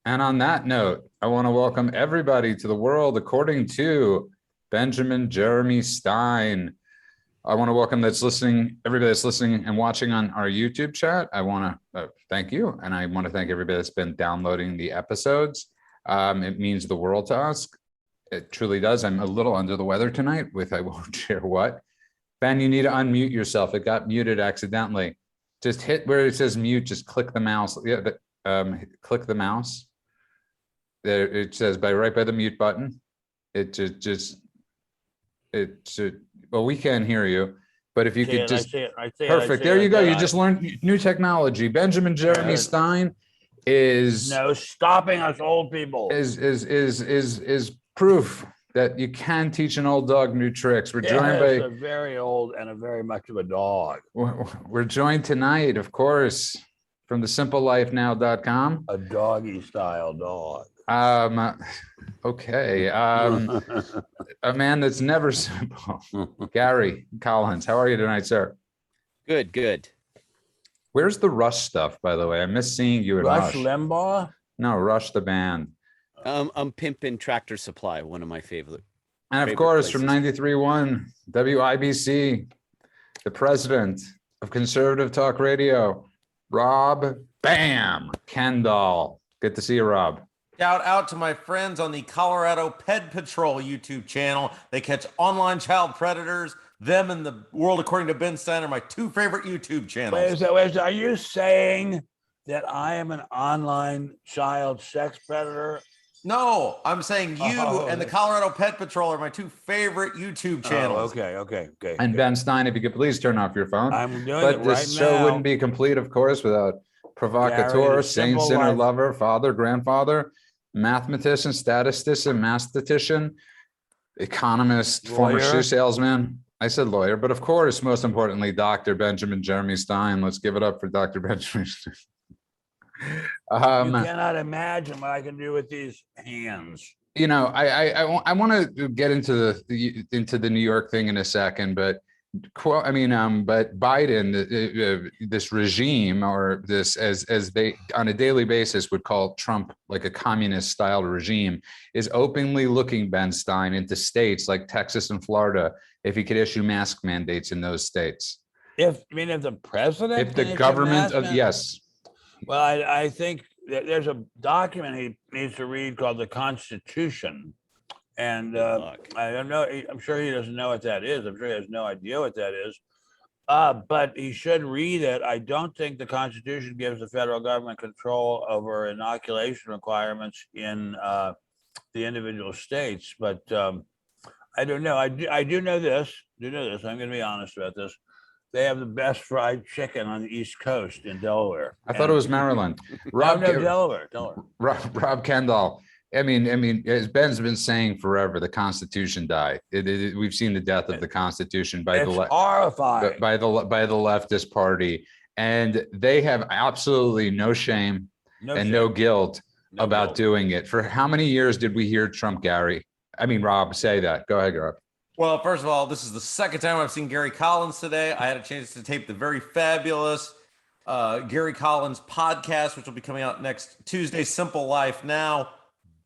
And on that note, I want to welcome everybody to the world according to Benjamin Jeremy Stein. I want to welcome everybody that's listening and watching on our YouTube chat. I want to thank you. And I want to thank everybody that's been downloading the episodes. It means the world to us. It truly does. I'm a little under the weather tonight with, I won't share what. Ben, you need to unmute yourself. It got muted accidentally. Just hit where it says mute, just click the mouse. Yeah, click the mouse. There it says right by the mute button. It should, well, we can't hear you, but if you could just, perfect. There you go. You just learned new technology. Benjamin Jeremy Stein is no stopping us old people. Is proof that you can teach an old dog new tricks. We're joined by a very old and a very much of a dog. We're joined tonight, of course, from the simplelifenow.com. A doggy style dog. Okay. A man that's never simple. Gary Collins, how are you tonight, sir? Good. Where's the Rush stuff, by the way? I miss seeing you at Rush. Rush Limbaugh? No, Rush the band. I'm pimping Tractor Supply, one of my favorite. And of course, places. From 93.1 WIBC, the president of Conservative Talk Radio, Rob Bam Kendall. Good to see you, Rob. Shout out to my friends on the Colorado Ped Patrol YouTube channel. They catch online child predators. Them and The World According to Ben Stein are my two favorite YouTube channels. Wait, are you saying that I am an online child sex predator? No, I'm saying you and the Colorado Pet Patrol are my two favorite YouTube channels. Okay. And Ben Stein, if you could please turn off your phone. I'm doing it right now. But this show wouldn't be complete, of course, without provocateur, saint, sinner, lover, father, grandfather, mathematician, statistician, mathematician, economist, lawyer. Former shoe salesman. I said lawyer, but of course, most importantly, Dr. Benjamin Jeremy Stein. Let's give it up for Dr. Benjamin Stein. You cannot imagine what I can do with these hands. You know, I want to get into the New York thing in a second, but Biden, this regime, or this as they on a daily basis would call Trump like a communist style regime, is openly looking, Ben Stein, into states like Texas and Florida if he could issue mask mandates in those states. If the president, if the government of yes. Well, I think that there's a document he needs to read called the Constitution. And I don't know, I'm sure he doesn't know what that is. I'm sure he has no idea what that is. But he should read it. I don't think the Constitution gives the federal government control over inoculation requirements in the individual states. But I don't know. I do know this. I'm going to be honest about this. They have the best fried chicken on the East Coast in Delaware. I thought it was Maryland. Delaware. Rob Kendall. I mean, as Ben's been saying forever, the Constitution died. We've seen the death of the Constitution by horrifying by the leftist party, and they have absolutely no shame and no guilt about doing it. For how many years did we hear Rob say that? Go ahead, Rob. Well, first of all, this is the second time I've seen Gary Collins today. I had a chance to tape the very fabulous Gary Collins podcast, which will be coming out next Tuesday, Simple Life Now.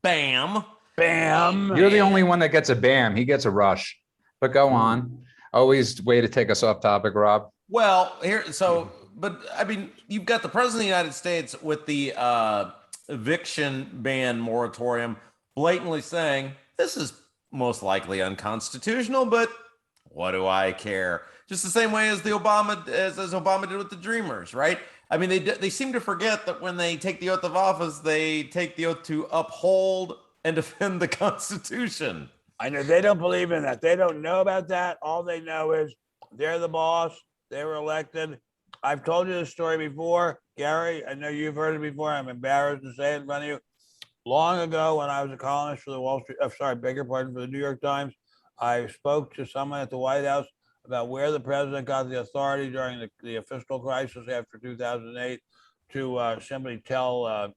Bam. You're the only one that gets a bam. He gets a rush. But go on. Always way to take us off topic, Rob. Well, you've got the president of the United States with the eviction ban moratorium blatantly saying this is most likely unconstitutional, but what do I care? Just the same way as Obama did with the Dreamers, right? I mean, they seem to forget that when they take the oath of office, they take the oath to uphold and defend the Constitution. I know they don't believe in that. They don't know about that. All they know is they're the boss. They were elected. I've told you this story before, Gary. I know you've heard it before. I'm embarrassed to say it in front of you. Long ago, when I was a columnist for the New York Times, I spoke to someone at the White House about where the president got the authority during the fiscal crisis after 2008 to simply tell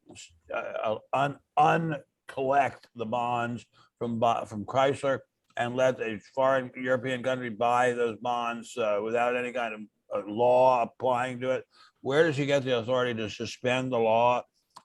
uncollect the bonds from Chrysler and let a foreign European country buy those bonds without any kind of law applying to it. Where does he get the authority to suspend the law?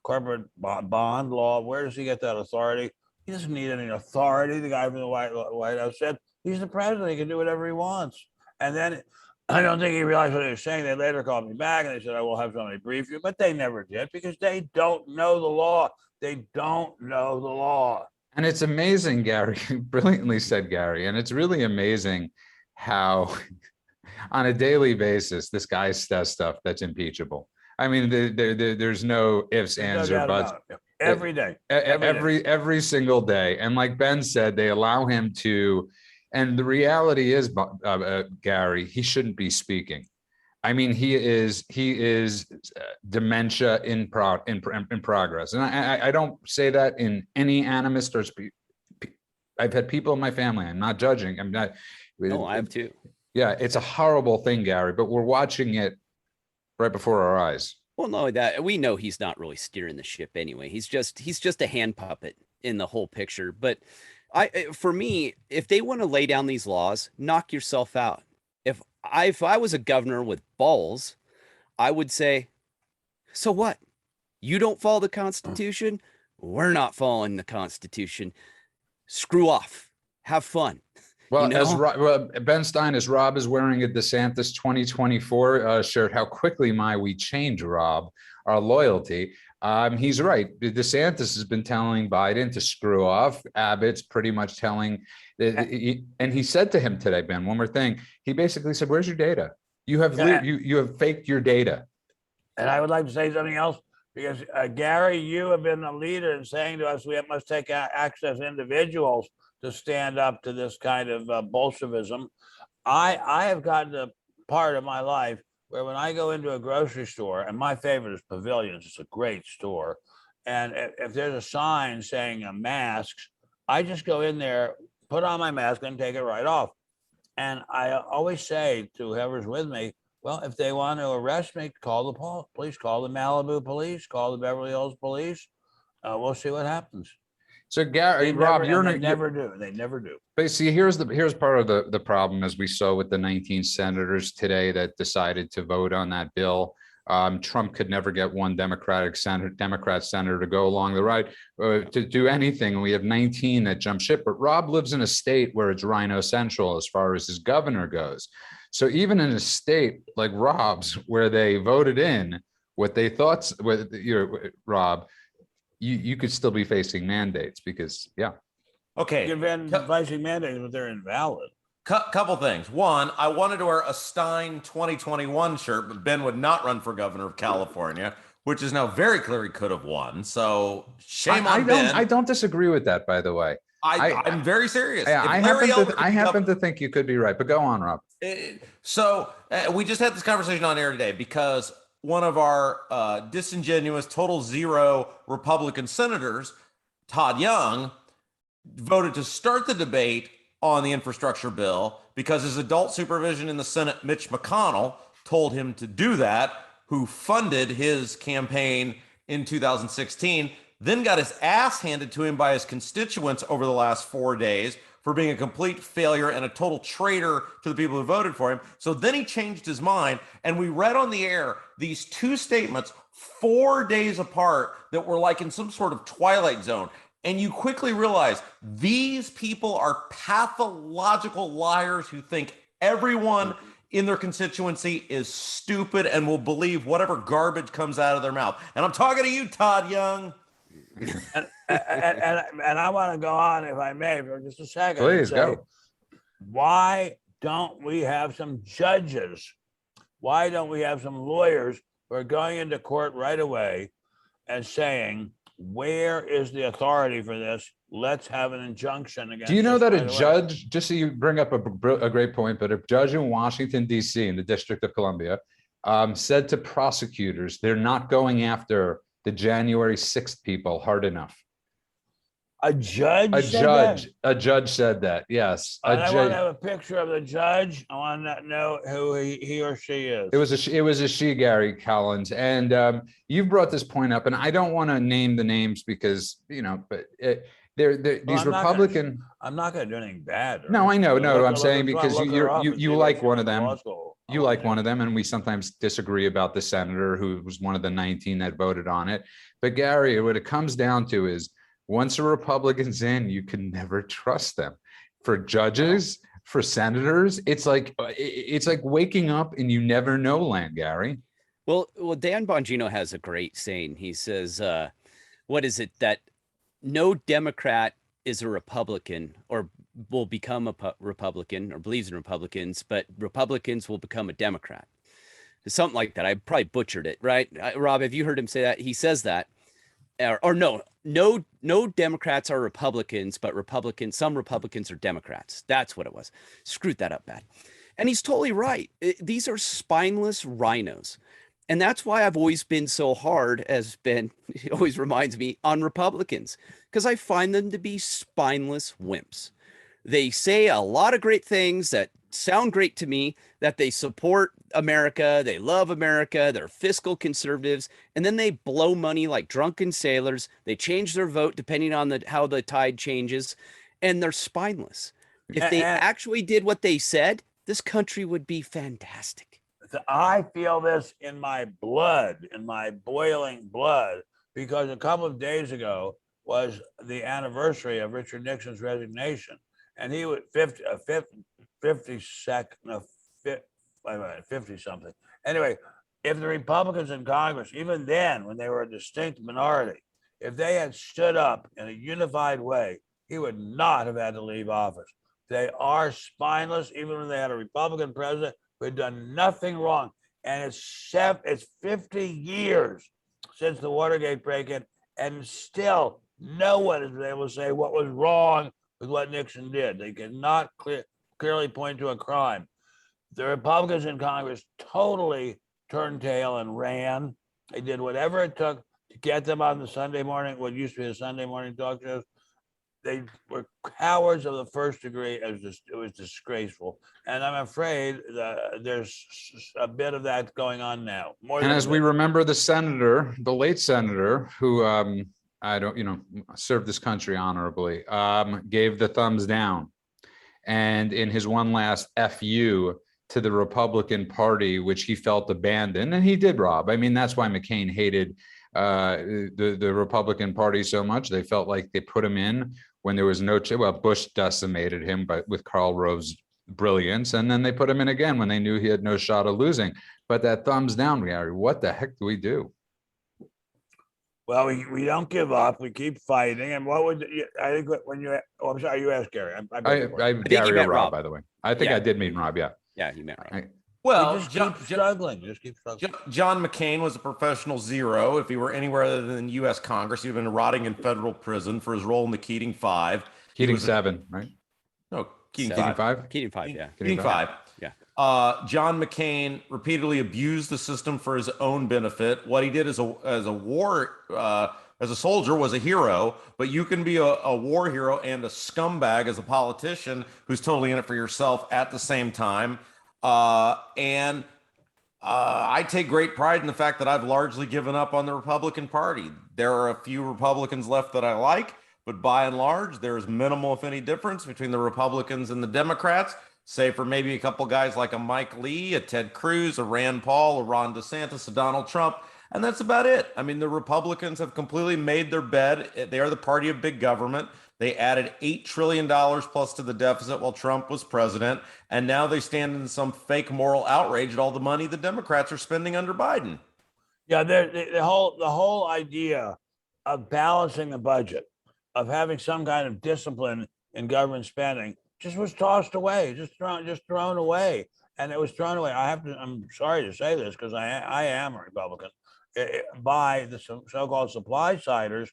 corporate bond law. Where does he get that authority? He doesn't need any authority. The guy from the White House said he's the president. He can do whatever he wants. And then I don't think he realized what he was saying. They later called me back and they said, I will have somebody brief you. But they never did because they don't know the law. They don't know the law. And it's amazing, Gary, brilliantly said, Gary. And it's really amazing how on a daily basis, this guy says stuff that's impeachable. I mean, there's no ifs, ands, or buts. Every day. Every single day. And like Ben said, they allow him to, and the reality is, Gary, he shouldn't be speaking. I mean, he is dementia in progress. And I don't say that in any animus or I've had people in my family, I'm not judging. I'm not. No, I have too. Yeah, it's a horrible thing, Gary, but we're watching it right before our eyes. Well, no, that we know he's not really steering the ship anyway. He's just a hand puppet in the whole picture. But for me, if they want to lay down these laws, knock yourself out. If I was a governor with balls, I would say, so what? You don't follow the Constitution? We're not following the Constitution. Screw off. Have fun. Well, You know? as Ben Stein, as Rob is wearing a DeSantis 2024 shirt, how quickly we change, Rob, our loyalty. He's right. DeSantis has been telling Biden to screw off. Abbott's pretty much telling, and he said to him today, Ben, one more thing. He basically said, "Where's your data? You have you have faked your data." And I would like to say something else because Gary, you have been a leader in saying to us we must take action as individuals to stand up to this kind of Bolshevism. I have gotten to a part of my life where when I go into a grocery store, and my favorite is Pavilions, it's a great store, and if there's a sign saying masks, I just go in there, put on my mask, and take it right off. And I always say to whoever's with me, well, if they want to arrest me, call the police, call the Malibu police, call the Beverly Hills police. We'll see what happens. So Gary, Rob, they never do. They never do. But see, here's part of the problem, as we saw with the 19 senators today that decided to vote on that bill. Trump could never get one Democrat senator to go along the right to do anything. We have 19 that jump ship. But Rob lives in a state where it's Rhino Central as far as his governor goes. So even in a state like Rob's, where they voted in what they thought, Rob, you could still be facing mandates because, yeah. Okay. You've been facing mandates, but they're invalid. Couple things. One, I wanted to wear a Stein 2021 shirt, but Ben would not run for governor of California, which is now very clear he could have won. So shame on Ben. I don't disagree with that, by the way. I'm very serious. I happen to think you could be right, but go on, Rob. So we just had this conversation on air today because one of our disingenuous, total zero Republican senators, Todd Young, voted to start the debate on the infrastructure bill because his adult supervision in the Senate, Mitch McConnell, told him to do that, who funded his campaign in 2016, then got his ass handed to him by his constituents over the last 4 days for being a complete failure and a total traitor to the people who voted for him. So then he changed his mind, and we read on the air these two statements 4 days apart that were like in some sort of twilight zone. And you quickly realize these people are pathological liars who think everyone in their constituency is stupid and will believe whatever garbage comes out of their mouth. And I'm talking to you, Todd Young. And I want to go on, if I may, for just a second. Please go. Why don't we have some judges? Why don't we have some lawyers who are going into court right away and saying, where is the authority for this? Let's have an injunction against. Do you know that right a away. judge, just so you bring up a great point, but a judge in Washington, D.C., in the District of Columbia, said to prosecutors, they're not going after the January 6th people hard enough. A judge? A judge said that, yes. I want to have a picture of the judge. I want to know who he or she is. It was a she, Gary Collins. And you've brought this point up, and I don't want to name the names because, but these Republican. I'm not going to do anything bad. No, I know. No, I'm saying because you like one of them. you like one of them, and we sometimes disagree about the senator who was one of the 19 that voted on it. But Gary, what it comes down to is once a Republican's in, you can never trust them. For judges, for senators, it's like waking up and you never know land, Gary. Well, Dan Bongino has a great saying. He says, what is it, that no Democrat is a Republican or will become a Republican or believes in Republicans, but Republicans will become a Democrat. Something like that. I probably butchered it, right? Rob, have you heard him say that? He says that. Or no Democrats are Republicans, but some Republicans are Democrats. That's what it was. Screwed that up bad. And he's totally right. These are spineless rhinos. And that's why I've always been so hard, as Ben always reminds me, on Republicans, because I find them to be spineless wimps. They say a lot of great things that sound great to me, that they support America, they love America, they're fiscal conservatives, and then they blow money like drunken sailors. They change their vote depending on how the tide changes, and they're spineless. If they actually did what they said, this country would be fantastic. I feel this in my blood, in my boiling blood, because a couple of days ago was the anniversary of Richard Nixon's resignation. And he was 50 something. Anyway, if the Republicans in Congress, even then, when they were a distinct minority, if they had stood up in a unified way, he would not have had to leave office. They are spineless, even when they had a Republican president who had done nothing wrong. And it's 50 years since the Watergate break-in, and still no one has been able to say what was wrong with what Nixon did. They cannot clearly point to a crime. The Republicans in Congress totally turned tail and ran. They did whatever it took to get them on the Sunday morning, what used to be the Sunday morning talk shows. They were cowards of the first degree. It was disgraceful. And I'm afraid that there's a bit of that going on now. And as we remember the senator, the late senator, who served this country honorably, gave the thumbs down. And in his one last FU to the Republican Party, which he felt abandoned, and he did, Rob. I mean, that's why McCain hated the Republican Party so much. They felt like they put him in when there was no, Bush decimated him with Karl Rove's brilliance, and then they put him in again when they knew he had no shot of losing. But that thumbs down, Gary, what the heck do we do? Well, we don't give up. We keep fighting. And what would I think when you? Oh, I'm sorry, you asked Gary. I Gary or Rob, by the way. I think I did mean Rob. Yeah. Yeah, you meant Rob. Well, just keep struggling. John McCain was a professional zero. If he were anywhere other than U.S. Congress, he'd been rotting in federal prison for his role in the Keating Five. Keating 7, right? No, Keating 5. Keating 5, yeah. Keating 5. Yeah. John McCain repeatedly abused the system for his own benefit. What he did as a soldier was a hero, but you can be a war hero and a scumbag as a politician who's totally in it for yourself at the same time. I take great pride in the fact that I've largely given up on the Republican Party. There are a few Republicans left that I like, but by and large, there is minimal, if any, difference between the Republicans and the Democrats, save for maybe a couple guys like a Mike Lee, a Ted Cruz, a Rand Paul, a Ron DeSantis, a Donald Trump, and that's about it. I mean, the Republicans have completely made their bed. They are the party of big government. They added $8 trillion plus to the deficit while Trump was president, and now they stand in some fake moral outrage at all the money the Democrats are spending under Biden. Yeah, the whole idea of balancing the budget, of having some kind of discipline in government spending, just was tossed away, just thrown away, and it was thrown away. I'm sorry to say this because I am a Republican, by the so-called supply-siders.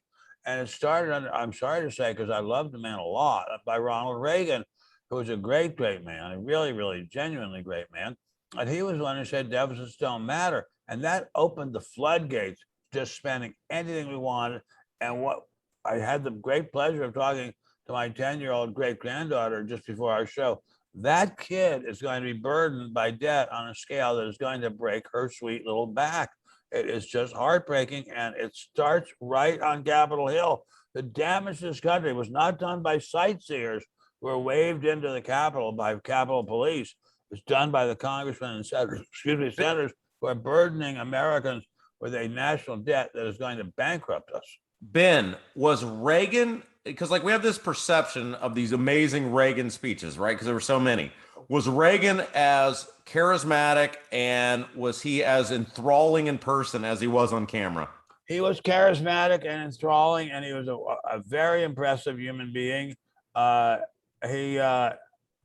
And it started under, I'm sorry to say, because I loved the man a lot, by Ronald Reagan, who was a great, great man, a really, really genuinely great man. And he was the one who said deficits don't matter. And that opened the floodgates, just spending anything we wanted. And what I had the great pleasure of talking to my 10-year-old great-granddaughter just before our show. That kid is going to be burdened by debt on a scale that is going to break her sweet little back. It is just heartbreaking, and it starts right on Capitol Hill. The damage to this country was not done by sightseers who were waved into the Capitol by Capitol Police. was done by the congressmen and senators who are burdening Americans with a national debt that is going to bankrupt us. Ben, was Reagan, because like we have this perception of these amazing Reagan speeches, right? Because there were so many. Was Reagan as charismatic and was he as enthralling in person as he was on camera? He was charismatic and enthralling, and he was a very impressive human being. I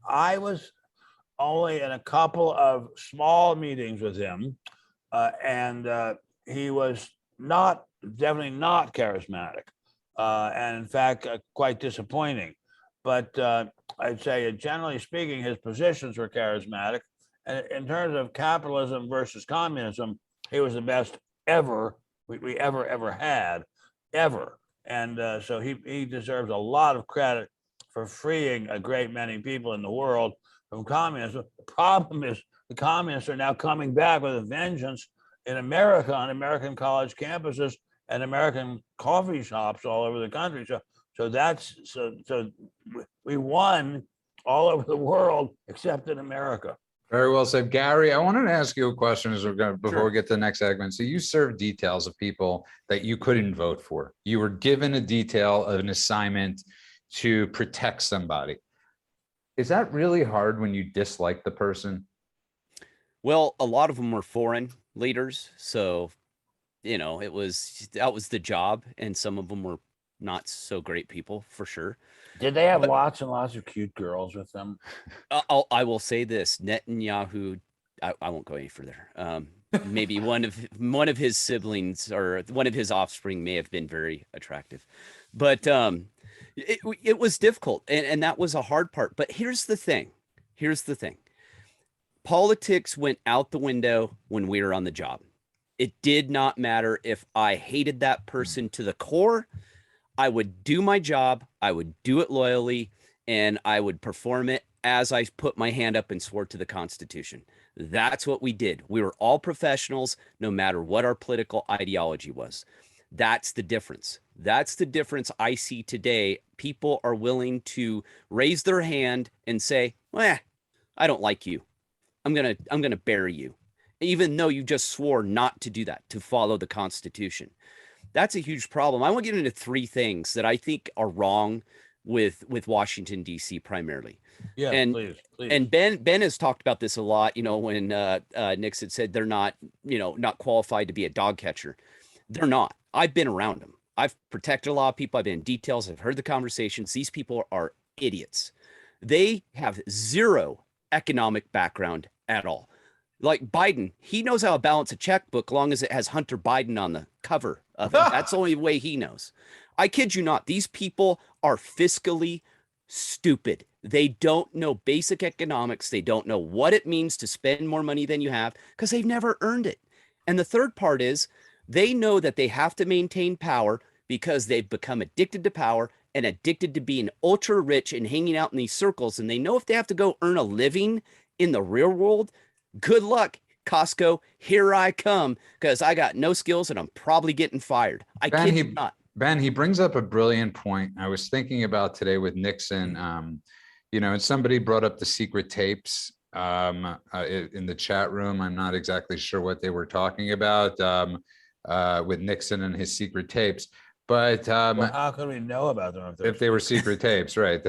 was only in a couple of small meetings with him, and he was definitely not charismatic, and in fact, quite disappointing. But I'd say, generally speaking, his positions were charismatic. And in terms of capitalism versus communism, he was the best ever we ever had, ever. And so he deserves a lot of credit for freeing a great many people in the world from communism. The problem is the communists are now coming back with a vengeance in America, on American college campuses and American coffee shops all over the country. So we won all over the world except in America. Very well said. Gary, I wanted to ask you a question before Sure. we get to the next segment. So you served details of people that you couldn't vote for. You were given a detail of an assignment to protect somebody. Is that really hard when you dislike the person? Well, a lot of them were foreign leaders, so that was the job, and some of them were not so great people for sure. Did they have lots and lots of cute girls with them? I will say this: Netanyahu. I won't go any further. Maybe one of his siblings or one of his offspring may have been very attractive, but it was difficult, and that was a hard part. But here's the thing. Politics went out the window when we were on the job. It did not matter if I hated that person to the core. I would do my job. I would do it loyally, and I would perform it as I put my hand up and swore to the Constitution. That's what we did. We were all professionals, no matter what our political ideology was. That's the difference. That's the difference I see today. People are willing to raise their hand and say, well, I don't like you. I'm gonna bury you, even though you just swore not to do that, to follow the Constitution. That's a huge problem. I want to get into three things that I think are wrong with Washington, D.C. primarily. Yeah, and, please. And Ben has talked about this a lot, when Nixon said they're not qualified to be a dog catcher. They're not. I've been around them. I've protected a lot of people. I've been in details. I've heard the conversations. These people are idiots. They have zero economic background at all. Like Biden, he knows how to balance a checkbook long as it has Hunter Biden on the cover of it. That's the only way he knows. I kid you not. These people are fiscally stupid. They don't know basic economics. They don't know what it means to spend more money than you have because they've never earned it. And the third part is they know that they have to maintain power because they've become addicted to power and addicted to being ultra rich and hanging out in these circles. And they know if they have to go earn a living in the real world, good luck, Costco. Here I come because I got no skills and I'm probably getting fired. Kid you not. Ben, he brings up a brilliant point. I was thinking about today with Nixon, and somebody brought up the secret tapes in the chat room. I'm not exactly sure what they were talking about with Nixon and his secret tapes. But well, how can we know about them if they were secret tapes, right?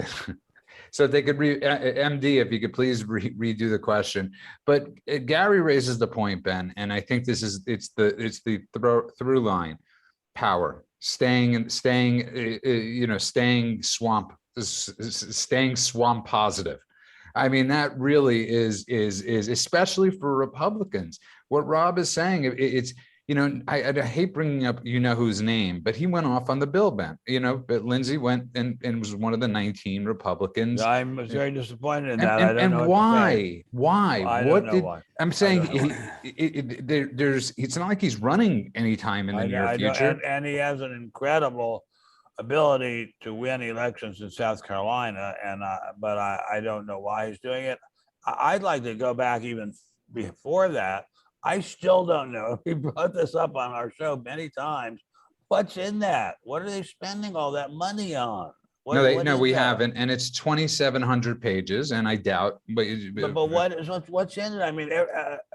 So they could MD, if you could please redo the question. But Gary raises the point, Ben, and I think it's the through line: power, staying swamp positive. I mean, that really is especially for Republicans. What Rob is saying, it's. I hate bringing up whose name, but he went off on the bill ban. But Lindsey went and was one of the 19 Republicans. I'm very disappointed in that. I don't know why. Why? I don't know why. I'm saying it's not like he's running anytime in the near future. And he has an incredible ability to win elections in South Carolina. But I don't know why he's doing it. I'd like to go back even before that. I still don't know. We brought this up on our show many times. What's in that? What are they spending all that money on? No, What no, is we that? haven't, and it's 2,700 pages, and I doubt. But What's in it? I mean,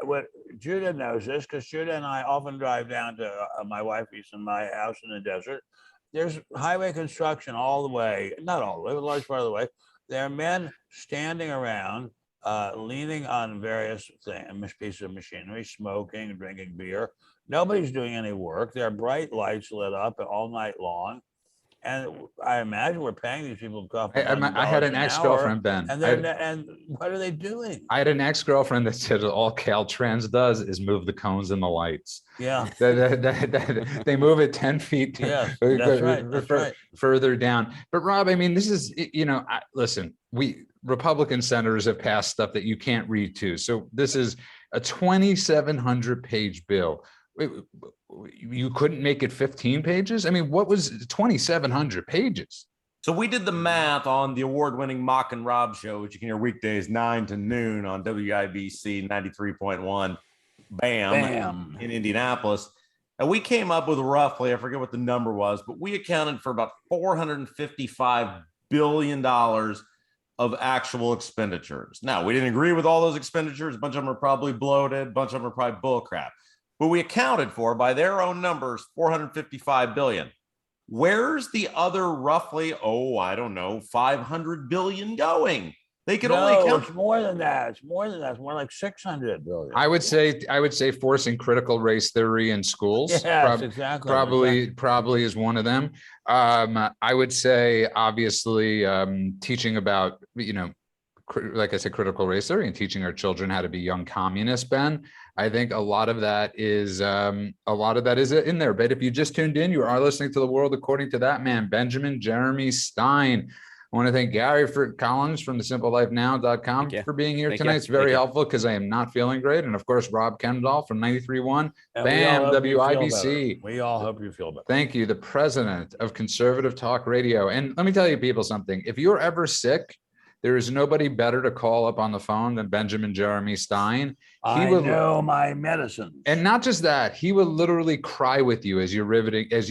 what Judah knows this because Judah and I often drive down to my wifey's and my house in the desert. There's highway construction all the way, not all the way, but a large part of the way. There are men standing around, leaning on various pieces of machinery, smoking, drinking beer. Nobody's doing any work. There are bright lights lit up all night long. And I imagine we're paying these people a couple I had an ex-girlfriend, Ben. And what are they doing? I had an ex-girlfriend that said all Caltrans does is move the cones and the lights. Yeah. They move it 10 feet Yes, that's right. That's right. further down. But Rob, I mean, this is, listen, Republican senators have passed stuff that you can't read too. So this is a 2,700 page bill. You couldn't make it 15 pages? I mean, what was 2,700 pages? So we did the math on the award-winning Mock and Rob show, which you can hear weekdays 9 to noon on WIBC 93.1 BAM in Indianapolis. And we came up with roughly, I forget what the number was, but we accounted for about $455 billion of actual expenditures. Now, we didn't agree with all those expenditures. A bunch of them are probably bloated. A bunch of them are probably bullcrap. But we accounted for, by their own numbers, $455 billion. Where's the other roughly, I don't know, $500 billion going? They could only count. It's more than that. It's more than that. It's more like 600 billion. I would say forcing critical race theory in schools. Yes, exactly. Probably is one of them. I would say obviously teaching about, like I said, critical race theory and teaching our children how to be young communists, Ben. I think a lot of that is in there. But if you just tuned in, you are listening to The World According to That Man, Benjamin Jeremy Stein. I want to thank Gary Collins from thesimplelifenow.com for being here tonight. It's very helpful because I am not feeling great. And of course, Rob Kendall from 93.1 BAM WIBC. We all hope you feel better. Thank you, the president of Conservative Talk Radio. And let me tell you people something. If you're ever sick, there is nobody better to call up on the phone than Benjamin Jeremy Stein. I know my medicine. And not just that, he will literally cry with you as you're riveting, as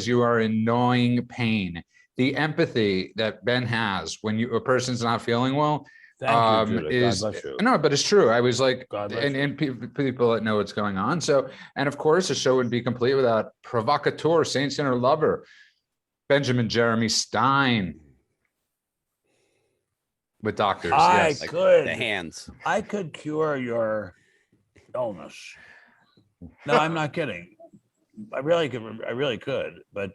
you are in gnawing pain. The empathy that Ben has when a person's not feeling well Thank you, Judah. God bless you. No, but it's true. I was like, and people that know what's going on. So, and of course, the show wouldn't be complete without provocateur, saint sinner lover, Benjamin Jeremy Stein. With doctors, yes. The hands. I could cure your illness. No, I'm not kidding. I really could, but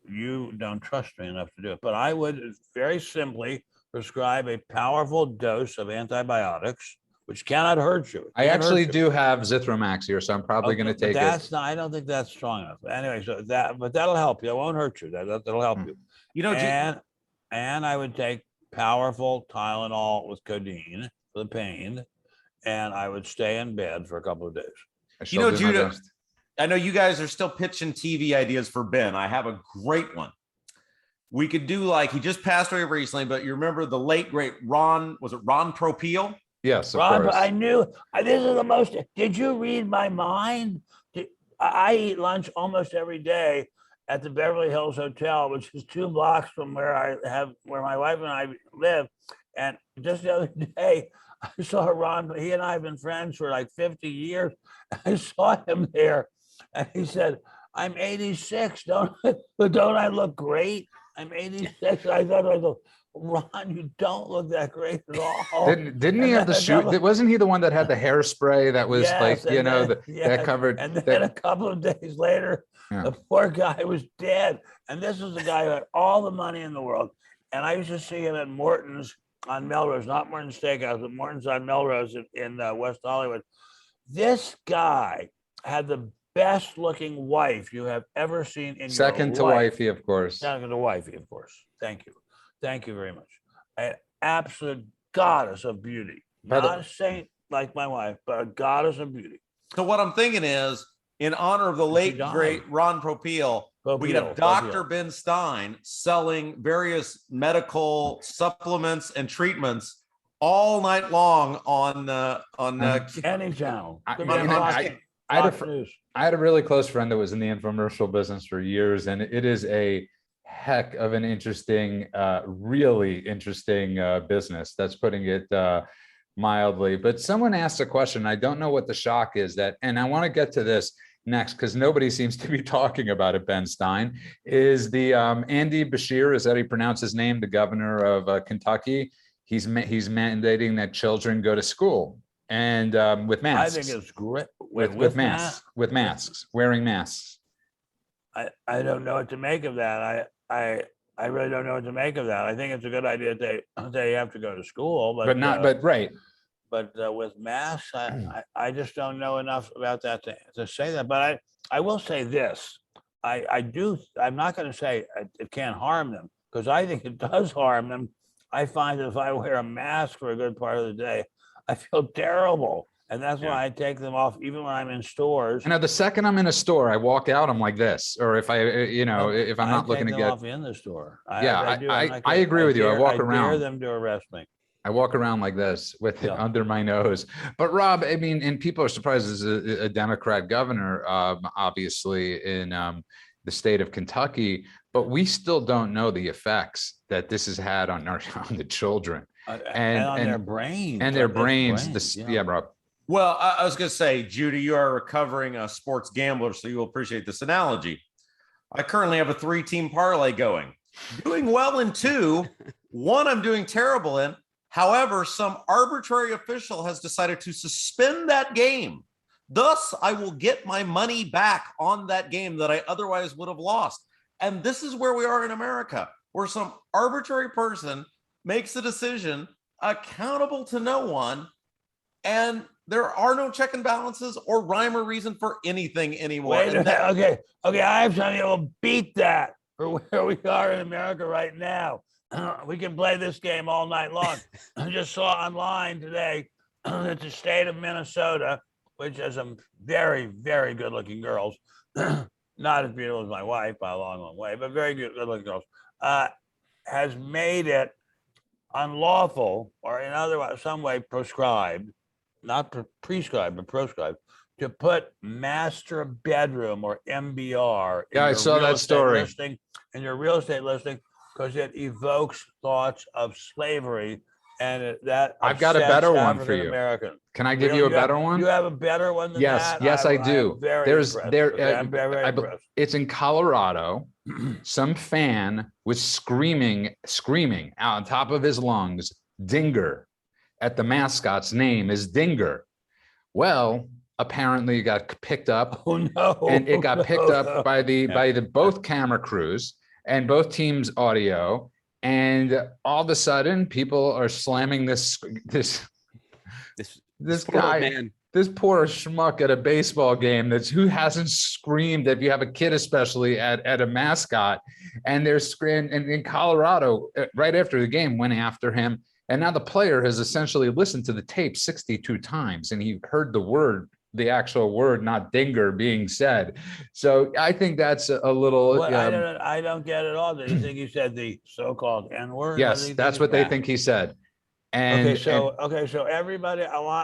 you don't trust me enough to do it. But I would very simply prescribe a powerful dose of antibiotics, which cannot hurt you. I actually do have Zithromax here, so I'm probably going to take it. I don't think that's strong enough. Anyway, but that'll help you. It won't hurt you. That'll help you. And I would take powerful Tylenol with codeine for the pain, and I would stay in bed for a couple of days. Judah, I know you guys are still pitching TV ideas for Ben. I have a great one. We could do he just passed away recently, but you remember the late great Ron Popeil? Yes, of Ron, course. I knew this is the most. Did you read my mind? I eat lunch almost every day at the Beverly Hills Hotel, which is 2 blocks from where my wife and I live. And just the other day, I saw Ron. He and I have been friends for like 50 years. I saw him there, and he said, "I'm 86. Don't I look great? I'm 86." I thought, Ron, you don't look that great at all. Didn't he have the shoe? Wasn't he the one that had the hairspray that was that covered? And then a couple of days later, the poor guy was dead. And this is the guy who had all the money in the world. And I used to see him at Morton's on Melrose, not Morton's Steakhouse, but Morton's on Melrose in West Hollywood. This guy had the best looking wife you have ever seen in your life. Second to wifey, of course. Second to wifey, of course. Thank you. Thank you very much. An absolute goddess of beauty. Not a saint like my wife, but a goddess of beauty. So what I'm thinking is, in honor of the late, great Ron Popeil, we have Dr. Ben Stein selling various medical supplements and treatments all night long on any channel. I had a really close friend that was in the infomercial business for years, and it is a heck of an interesting, really interesting business. That's putting it mildly. But someone asked a question. I don't know what the shock is that, and I want to get to this next because nobody seems to be talking about it, Ben Stein, is the Andy Bashir, is that how you pronounce his name, the governor of Kentucky. He's mandating that children go to school and with masks. I think it's great. With masks, wearing masks. I don't know what to make of that. I really don't know what to make of that. I think it's a good idea that they have to go to school, but right. But with masks, I just don't know enough about that to say that. But I will say this. I'm not going to say it can't harm them, because I think it does harm them. I find that if I wear a mask for a good part of the day, I feel terrible. And that's why I take them off, even when I'm in stores. You know, the second I'm in a store, I walk out, I'm like this. Or if if I'm not looking to get off in the store. I agree with you. I walk around. I dare them to arrest me. I walk around like this with it under my nose. But Rob, I mean, and people are surprised as a Democrat governor, obviously in the state of Kentucky, but we still don't know the effects that this has had on the children and on their brains. And their brains. Yeah, Rob. Well, I was going to say, Judy, you are a recovering sports gambler, so you'll appreciate this analogy. I currently have a 3-team parlay going. Doing well in 2. 1 I'm doing terrible in. However, some arbitrary official has decided to suspend that game. Thus, I will get my money back on that game that I otherwise would have lost. And this is where we are in America, where some arbitrary person makes a decision accountable to no one, and there are no check and balances or rhyme or reason for anything anymore. Okay. I have something that will beat that for where we are in America right now. We can play this game all night long. I just saw online today that the state of Minnesota, which has some very, very good-looking girls, not as beautiful as my wife by a long, long way, but very good-looking girls, has made it unlawful, or in some way prescribed, not prescribed, but proscribed, to put master bedroom or MBR in I saw that story in your real estate listing, because it evokes thoughts of slavery, and that I've got a better one for you. American. Can I give you a better one? You have a better one than that? Yes, I do. I'm very impressed. It's in Colorado. Some fan was screaming out on top of his lungs, "Dinger," at the mascot's name is Dinger. Well, apparently it got picked up. Oh no! And it got picked up by the both camera crews and both teams' audio. And all of a sudden, people are slamming this guy, man. This poor schmuck at a baseball game. Who hasn't screamed, if you have a kid, especially at a mascot, and they're screaming. And in Colorado, right after the game, went after him. And now the player has essentially listened to the tape 62 times, and he heard the actual word, not Dinger, being said. So I think that's a little. I don't get it all. Do you think he said the so-called N-word? Yes, that's what they think he said. And so everybody,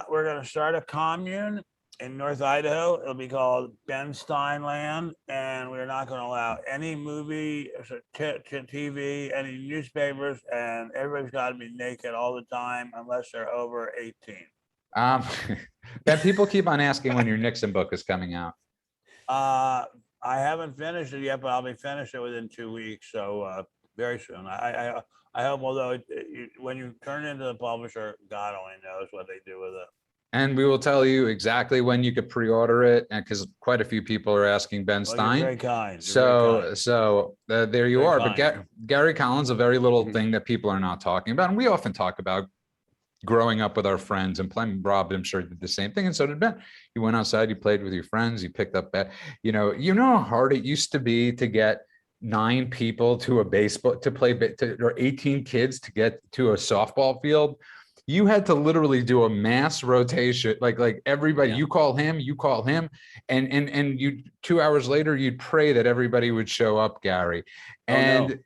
we're going to start a commune in North Idaho. It'll be called Ben Stein Land, and we're not going to allow any movie, TV, any newspapers, and everybody's got to be naked all the time unless they're over 18. Ben, people keep on asking when your Nixon book is coming out. I haven't finished it yet, but I'll be finished it within 2 weeks. So very soon. I hope, although when you turn it into the publisher, God only knows what they do with it. And we will tell you exactly when you could pre-order it, and because quite a few people are asking Ben Stein. You're very kind. So there you are. But Gary Collins, a very little thing that people are not talking about, and we often talk about growing up with our friends and playing. Rob, I'm sure, did the same thing, and so did Ben. You went outside, you played with your friends, you picked up that. You know how hard it used to be to get 9 people to a baseball or 18 kids to get to a softball field. You had to literally do a mass rotation, like everybody. Yeah. You call him, and you 2 hours later you'd pray that everybody would show up, Gary. And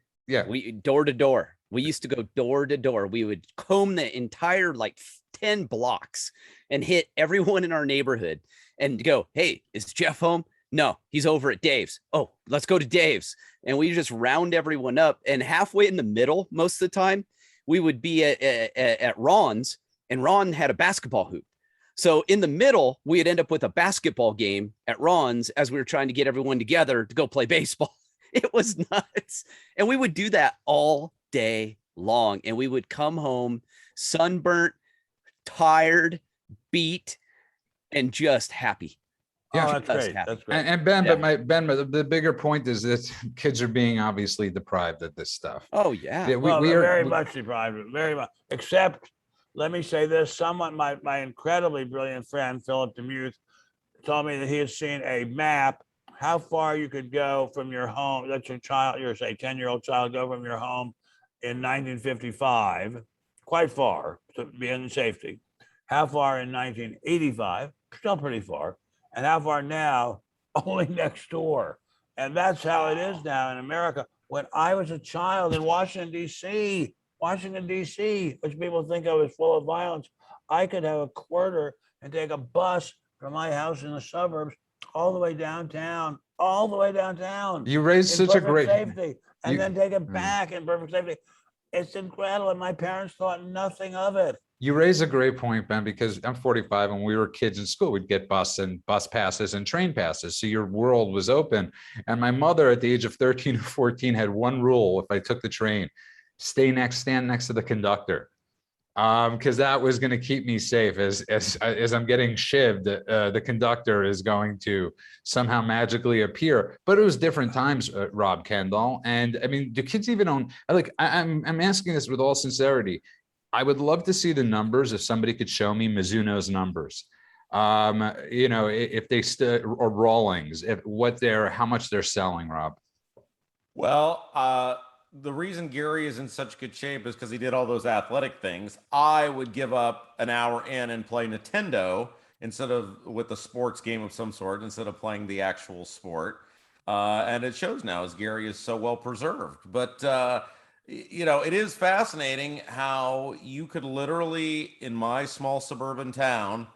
we door to door. We used to go door to door. We would comb the entire 10 blocks and hit everyone in our neighborhood and go, "Hey, is Jeff home? No, he's over at Dave's. Oh, let's go to Dave's. And we just round everyone up. And halfway in the middle, most of the time, we would be at Ron's, and Ron had a basketball hoop. So in the middle, we'd end up with a basketball game at Ron's as we were trying to get everyone together to go play baseball. It was nuts. And we would do that all day long. And we would come home sunburnt, tired, beat, and just happy. Oh, Yeah, that's great. That's great. And Ben, Yeah. but the bigger point is that kids are being obviously deprived of this stuff. Oh, yeah. Yeah, Well, we they're are very much deprived, very much. Except, let me say this: someone, my incredibly brilliant friend Philip Demuth, told me that he had seen a map how far you could go from your home. Let your child, your say 10-year-old child, go from your home in 1955, quite far to be in safety. How far in 1985? Still pretty far. And how far now? Only next door. And that's how it is now in America. When I was a child in Washington, D.C., which people think of as full of violence, I could have a quarter and take a bus from my house in the suburbs all the way downtown, you raised in such a perfect great safety, and you- then take it back in perfect safety. It's incredible. And my parents thought nothing of it. You raise a great point, Ben, because I'm 45 and we were kids in school. We'd get bus passes and train passes. So your world was open. And my mother at the age of 13 or 14 had one rule. If I took the train, stand next to the conductor. Because that was going to keep me safe as I'm getting shivved. The conductor is going to somehow magically appear. But it was different times, Rob Kendall. And I mean, do kids even own? I'm asking this with all sincerity. I would love to see the numbers if somebody could show me Mizuno's numbers. If they or Rawlings, how much they're selling, Rob. Well, the reason Gary is in such good shape is because he did all those athletic things. I would give up an hour in and play Nintendo instead of with a sports game of some sort, instead of playing the actual sport. And it shows now as Gary is so well preserved. But it is fascinating how you could literally, in my small suburban town,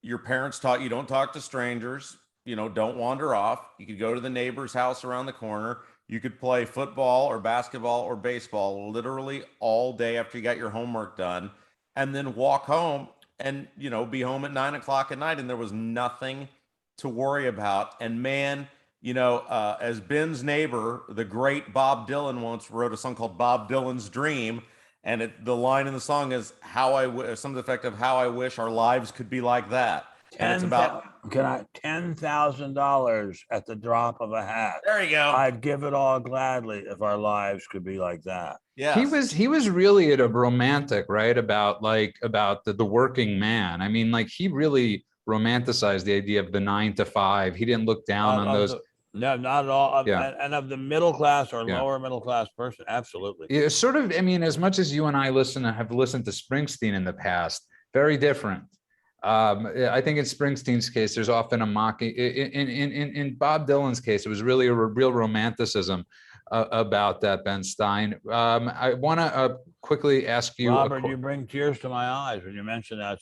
your parents taught you don't talk to strangers, don't wander off. You could go to the neighbor's house around the corner. You could play football or basketball or baseball literally all day after you got your homework done, and then walk home and, be home at 9 o'clock at night. And there was nothing to worry about. And man, as Ben's neighbor, the great Bob Dylan once wrote a song called Bob Dylan's Dream. And the line in the song is some of the effect of how I wish our lives could be like that. And it's about $10,000 at the drop of a hat. There you go. I'd give it all gladly if our lives could be like that. Yeah. He was really a romantic, right? About the working man. I mean, like he really romanticized the idea of the 9 to 5. He didn't look down on those. No, not at all. Yeah. And of the middle class or Yeah. lower middle class person, absolutely. Yeah, sort of. I mean, as much as you and I have listened to Springsteen in the past, very different. I think in Springsteen's case, there's often a mocking. In Bob Dylan's case, it was really a real romanticism about that, Ben Stein. I want to quickly ask you, Robert, you bring tears to my eyes when you mention that.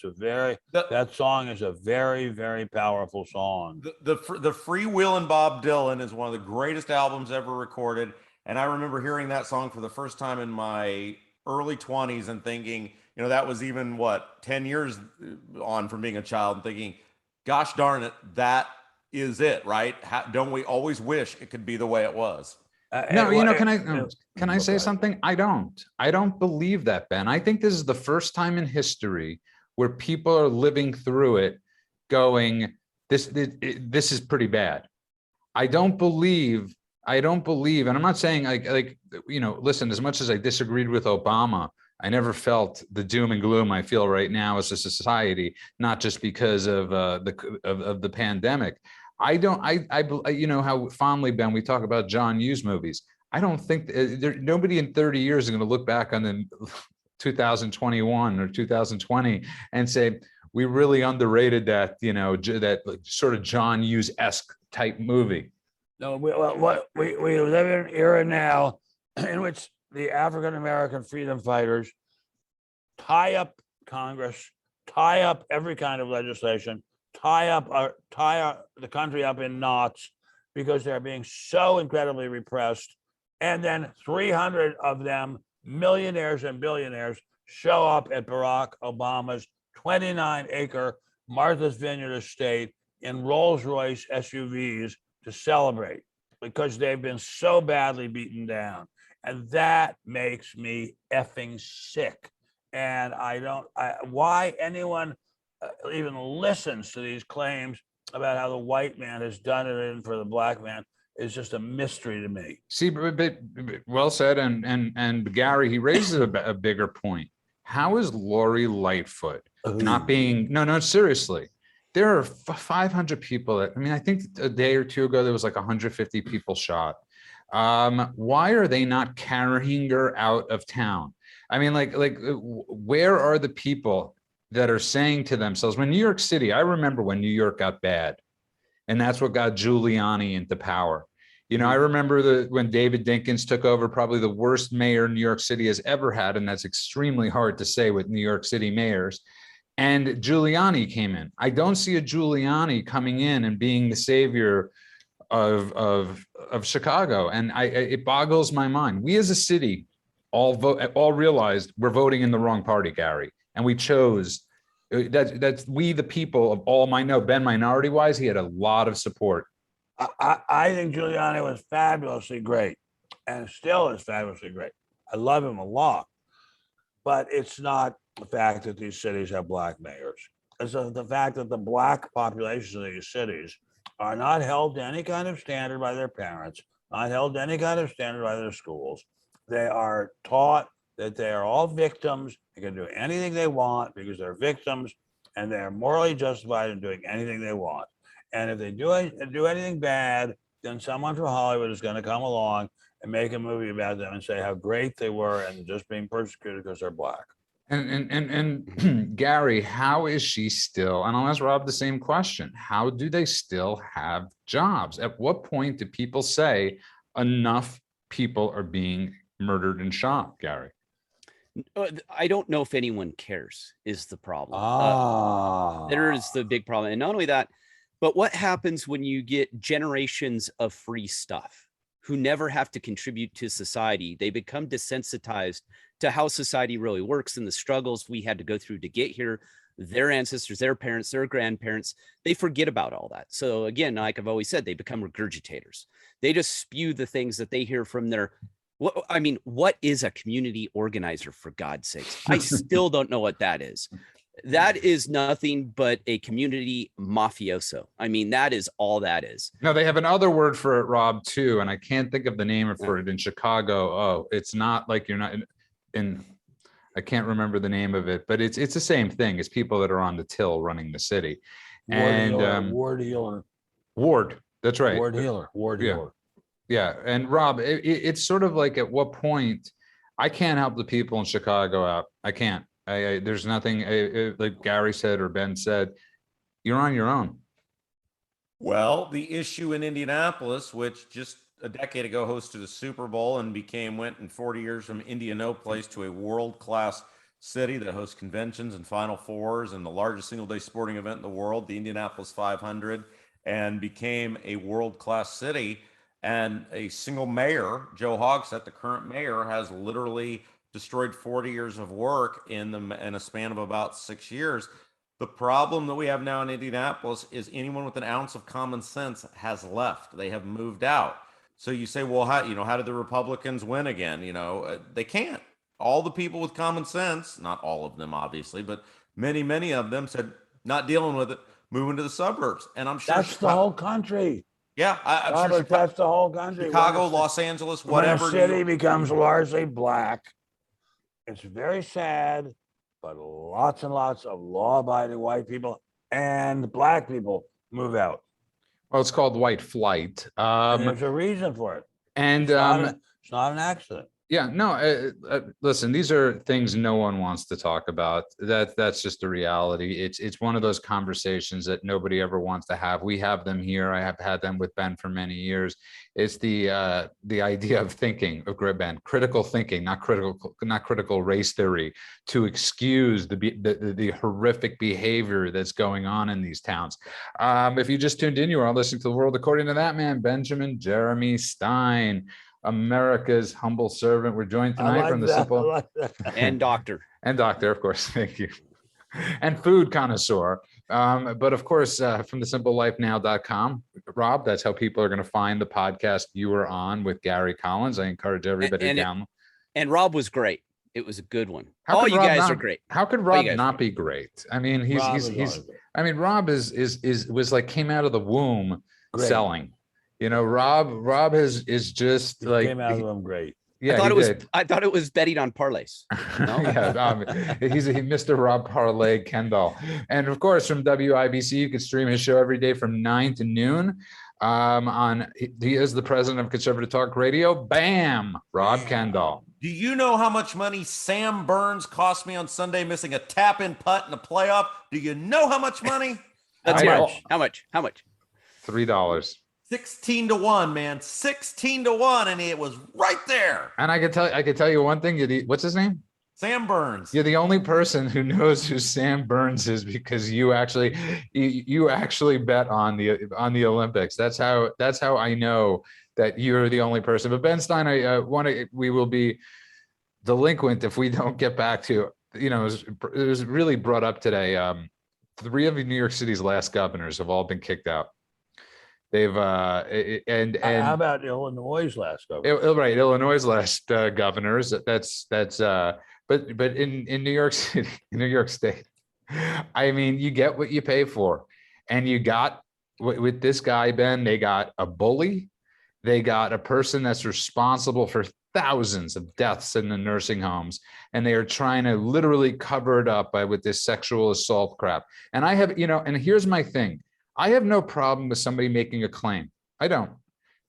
That song is a very, very powerful song. The Freewheelin' Bob Dylan is one of the greatest albums ever recorded. And I remember hearing that song for the first time in my early 20s and thinking, that was even 10 years on from being a child, and thinking, gosh darn it, that is it, right? Don't we always wish it could be the way it was? No, can I say something? I don't believe that, Ben. I think this is the first time in history where people are living through it going, this is pretty bad. I don't believe, and I'm not saying listen, as much as I disagreed with Obama, I never felt the doom and gloom I feel right now as a society, not just because of the pandemic. I how fondly, Ben, we talk about John Hughes movies. I don't think nobody in 30 years is going to look back on the 2021 or 2020 and say, we really underrated that, that sort of John Hughes-esque type movie. No, we live in an era now in which the African-American freedom fighters tie up Congress, tie up every kind of legislation, the country up in knots because they're being so incredibly repressed. And then 300 of them, millionaires and billionaires, show up at Barack Obama's 29-acre Martha's Vineyard estate in Rolls-Royce SUVs to celebrate because they've been so badly beaten down. And that makes me effing sick. And why anyone even listens to these claims about how the white man has done it in for the black man is just a mystery to me. See, but well said. And Gary, he raises a bigger point. How is Lori Lightfoot not being, no, seriously. There are 500 people I think a day or two ago, there was like 150 people shot. Why are they not carrying her out of town? I mean, where are the people that are saying to themselves, when New York City, I remember when New York got bad, and that's what got Giuliani into power. I remember when David Dinkins took over, probably the worst mayor New York City has ever had, and that's extremely hard to say with New York City mayors. And Giuliani came in. I don't see a Giuliani coming in and being the savior of Chicago, and it boggles my mind. We as a city all realized we're voting in the wrong party, Gary, and we chose. That's we the people of all Ben minority wise, he had a lot of support. I think Giuliani was fabulously great and still is fabulously great. I love him a lot, but it's not the fact that these cities have black mayors. It's the fact that the black populations of these cities are not held to any kind of standard by their parents, not held to any kind of standard by their schools. They are taught that they are all victims. They can do anything they want because they're victims, and they're morally justified in doing anything they want. And if they do anything bad, then someone from Hollywood is going to come along and make a movie about them and say how great they were and just being persecuted because they're black. And Gary, how is she still? And I'll ask Rob the same question. How do they still have jobs? At what point do people say enough people are being murdered and shot, Gary? I don't know if anyone cares is the problem. There is the big problem. And not only that, but what happens when you get generations of free stuff who never have to contribute to society? They become desensitized to how society really works and the struggles we had to go through to get here. Their ancestors, their parents, their grandparents, they forget about all that. So again, like I've always said, they become regurgitators. They just spew the things that they hear from their, what is a community organizer, for God's sakes? I still don't know what that is. That is nothing but a community mafioso. That is all that is. No, they have another word for it, Rob, too, and I can't think of the name for it in Chicago. Oh, it's not like you're not in I can't remember the name of it, but it's the same thing as people that are on the till running the city. Ward healer. Ward, that's right. Ward healer. Yeah, and Rob, it's sort of like, at what point, I can't help the people in Chicago out. I can't. There's nothing, like Gary said or Ben said, you're on your own. Well, the issue in Indianapolis, which just a decade ago hosted a Super Bowl and went in 40 years from Indianapolis to a world-class city that hosts conventions and Final Fours and the largest single-day sporting event in the world, the Indianapolis 500, and became a world-class city. And a single mayor, Joe Hogsett, the current mayor, has literally destroyed 40 years of work in a span of about 6 years. The problem that we have now in Indianapolis is anyone with an ounce of common sense has left. They have moved out. So you say, well, how did the Republicans win again? They can't. All the people with common sense, not all of them, obviously, but many of them said, not dealing with it, moving to the suburbs. And I'm sure that's the whole country. Yeah, I'm sure that's the whole country. Chicago, Los Angeles, whatever. When a city becomes largely black, it's very sad, but lots and lots of law-abiding white people and black people move out. Well, it's called white flight. And there's a reason for it. And it's not an accident. Yeah, no, listen, these are things no one wants to talk about. That's just a reality. It's one of those conversations that nobody ever wants to have. We have them here. I have had them with Ben for many years. It's the idea of thinking of Ben, critical thinking, not critical race theory, to excuse the horrific behavior that's going on in these towns. If you just tuned in, you are listening to The World According to That Man, Benjamin Jeremy Stein, America's humble servant. We're joined tonight from the simple and doctor, of course. Thank you. And food connoisseur. But of course, from the simplelifenow.com, Rob, that's how people are going to find the podcast you were on with Gary Collins. I encourage everybody to download. And Rob was great. It was a good one. All you guys are great. How could Rob not be great? I mean, Rob was like came out of the womb selling. You know, Rob is just like came out of them great. Yeah, I thought it was betting on parlays. No? Yeah, he's Mr. Rob Parlay Kendall, and of course from WIBC, you can stream his show every day from 9 to noon. He is the president of Conservative Talk Radio. Bam, Rob Kendall. Do you know how much money Sam Burns cost me on Sunday, missing a tap-in putt in the playoff? Do you know how much money? That's much. How much? $3. 16-1, man. 16-1, and it was right there. And I could tell you one thing. What's his name? Sam Burns. You're the only person who knows who Sam Burns is because you actually bet on the Olympics. That's how I know that you're the only person. But Ben Stein, we will be delinquent if we don't get back to, it was really brought up today. 3 of New York City's last governors have all been kicked out. They've and how about Illinois' last governor? Right, Illinois' last governors. But in New York City, in New York State, I mean, you get what you pay for, and you got with this guy, Ben. They got a bully, they got a person that's responsible for thousands of deaths in the nursing homes, and they are trying to literally cover it up with this sexual assault crap. And I have, and here's my thing. I have no problem with somebody making a claim. I don't.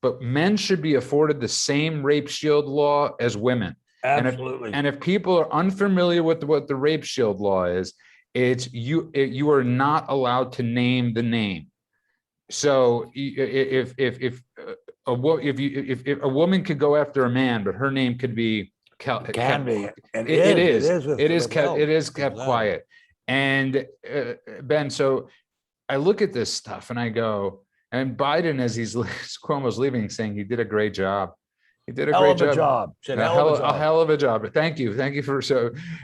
But men should be afforded the same rape shield law as women. Absolutely. And if people are unfamiliar with what the rape shield law is, it's you are not allowed to name the name. So if a woman could go after a man, but her name could be it is kept quiet. And Ben, so I look at this stuff and I go, and Biden, as Cuomo's leaving, saying he did a great job. He did a great job. A hell of a job. Thank you for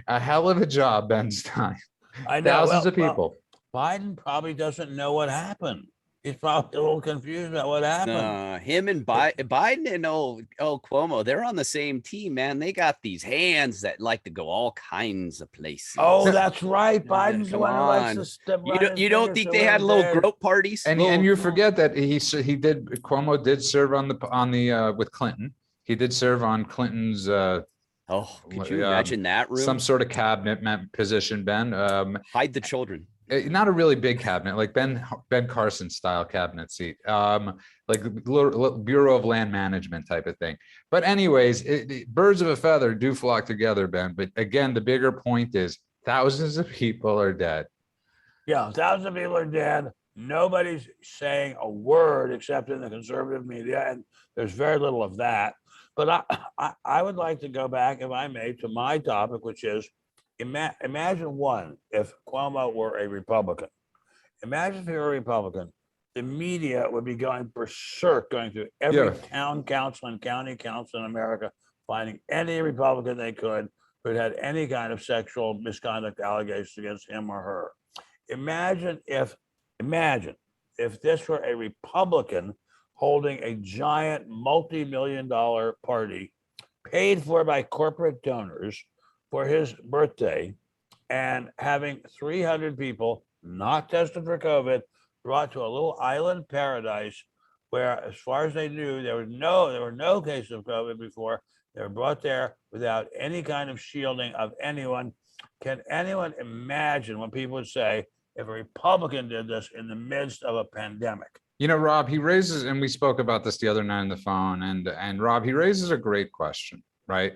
a hell of a job, Ben Stein. I know. Thousands of people. Biden probably doesn't know what happened. He's probably a little confused about what happened. Him and Biden and old Cuomo, they're on the same team, man. They got these hands that like to go all kinds of places. Oh, that's right. Biden's the one who likes to step. You don't think they had little grope parties? And you forget that Cuomo did serve on the with Clinton. He did serve on Clinton's. Could you imagine that room? Some sort of cabinet position, Ben. Hide the children. Not a really big cabinet, like Ben Carson style cabinet seat, like Bureau of Land Management type of thing. But anyways, birds of a feather do flock together, Ben. But again, the bigger point is thousands of people are dead. Yeah, thousands of people are dead. Nobody's saying a word except in the conservative media, and there's very little of that. But I would like to go back, if I may, to my topic, which is, imagine if Cuomo were a Republican. Imagine if he were a Republican, the media would be going berserk, going through every town council and county council in America, finding any Republican they could who had any kind of sexual misconduct allegations against him or her. Imagine if this were a Republican holding a giant multi-million-dollar party paid for by corporate donors for his birthday, and having 300 people not tested for COVID brought to a little island paradise where, as far as they knew, there were no cases of COVID before. They were brought there without any kind of shielding of anyone. Can anyone imagine what people would say if a Republican did this in the midst of a pandemic? Rob, he raises, and we spoke about this the other night on the phone, and Rob, he raises a great question. right?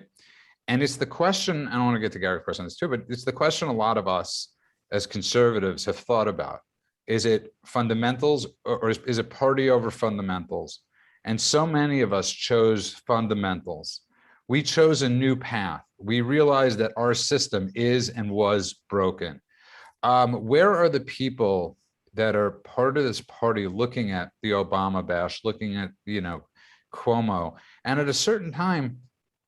And it's the question, I don't want to get to Gary's question on this too, but it's the question a lot of us as conservatives have thought about. Is it fundamentals or is it party over fundamentals? And so many of us chose fundamentals. We chose a new path. We realized that our system is and was broken. Where are the people that are part of this party looking at the Obama bash, looking at, Cuomo, and at a certain time,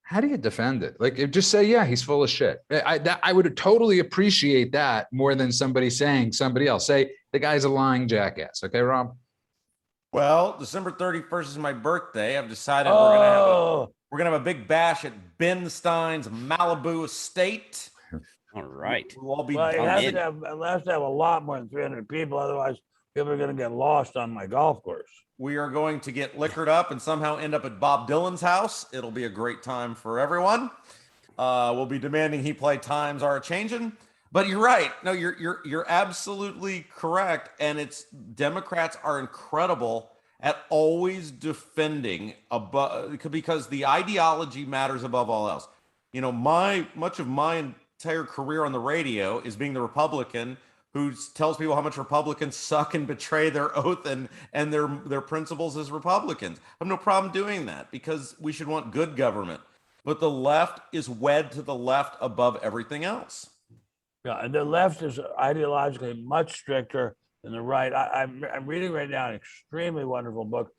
how do you defend it? Like, just say, yeah, he's full of shit. I would totally appreciate that more than somebody saying somebody else. Say the guy's a lying jackass. Okay, Rob? Well, December 31st is my birthday. I've decided Oh, we're gonna have a big bash at Ben Stein's Malibu estate. All right. We'll all be well, it I'm has in. to have a lot more than 300 people. Otherwise, people are going to get lost on my golf course. We are going to get liquored up and somehow end up at Bob Dylan's house. It'll be a great time for everyone. We'll be demanding he play Times Are A-Changin'. But you're right. No, you're absolutely correct. And it's Democrats are incredible at always defending because the ideology matters above all else. Much of my entire career on the radio is being the Republican who tells people how much Republicans suck and betray their oath and their principles as Republicans. I have no problem doing that because we should want good government. But the left is wed to the left above everything else. Yeah, and the left is ideologically much stricter than the right. I'm reading right now an extremely wonderful book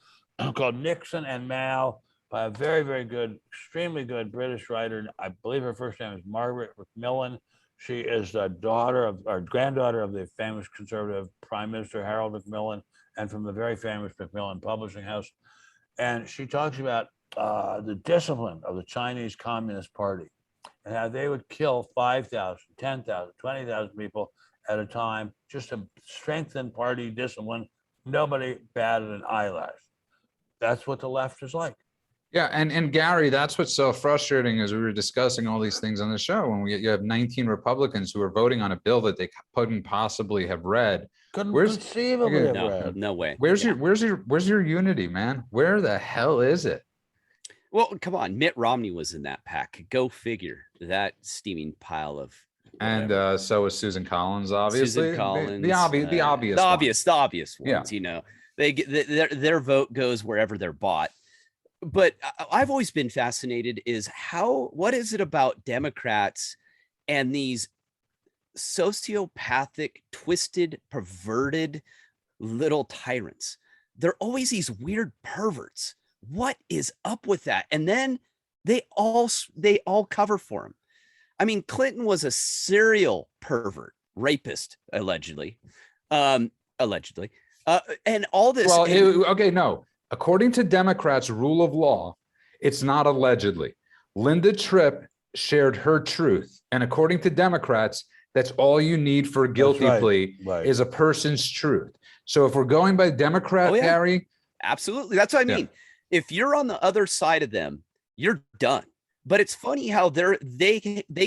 called Nixon and Mao by a very, very good, extremely good British writer. I believe her first name is Margaret Macmillan. She is the granddaughter of the famous conservative Prime Minister Harold Macmillan, and from the very famous Macmillan Publishing House. And she talks about the discipline of the Chinese Communist Party and how they would kill 5,000, 10,000, 20,000 people at a time just to strengthen party discipline. Nobody batted an eyelash. That's what the left is like. Yeah, and Gary, that's what's so frustrating as we were discussing all these things on the show. When you have 19 Republicans who are voting on a bill that they couldn't possibly have read. Couldn't conceivably have read. No way. Where's your unity, man? Where the hell is it? Well, come on. Mitt Romney was in that pack. Go figure. That steaming pile of. And so was Susan Collins, obviously. Susan Collins, the obvious ones. Yeah. They get their vote goes wherever they're bought. But I've always been fascinated is what is it about Democrats and these sociopathic, twisted, perverted little tyrants? They're always these weird perverts. What is up with that? And then they all cover for him. I mean, Clinton was a serial pervert, rapist, allegedly. And all this. Well, okay, no. According to Democrats' rule of law, it's not allegedly. Linda Tripp shared her truth. And according to Democrats, that's all you need for a guilty plea is a person's truth. So if we're going by Democrat, Gary. Absolutely. That's what I mean. Yeah. If you're on the other side of them, you're done. But it's funny how they